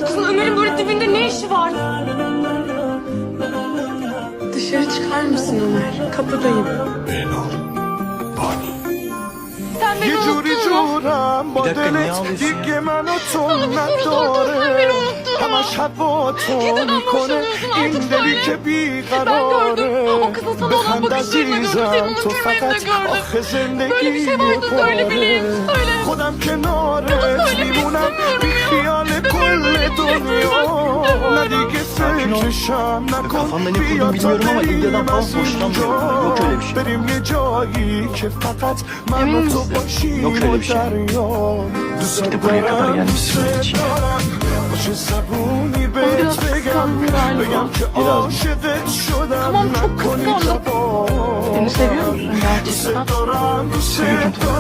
Kızım Ömer'in böyle dibinde ne işi var? Dışarı çıkar mısın Ömer? Kapıdayım. Sen beni unuttun mu? Bir dakika, niye ağlıyorsun ya? Sen beni unuttun mu? Neden anlaşamıyorsun artık söyle. Ben gördüm. O kızın sana olan bakışlarını gördüm. Seni onun gülmeni de gördüm. Böyle bir şey vardı söyle bileyim. Söyle. Ama söylemek istemiyorum ya. Kafamda ne kurduğumu bilmiyorum ama İlya'dan falan hoşlanmıyorum. Yok öyle bir şey. Emin misin? Yok öyle bir şey. İşte buraya kadar gelmişsin onun için. Onu biraz kıskandım galiba. Biraz. Tamam çok kıskandım. Beni seviyor musun gerçekten? Seviyorum tabii.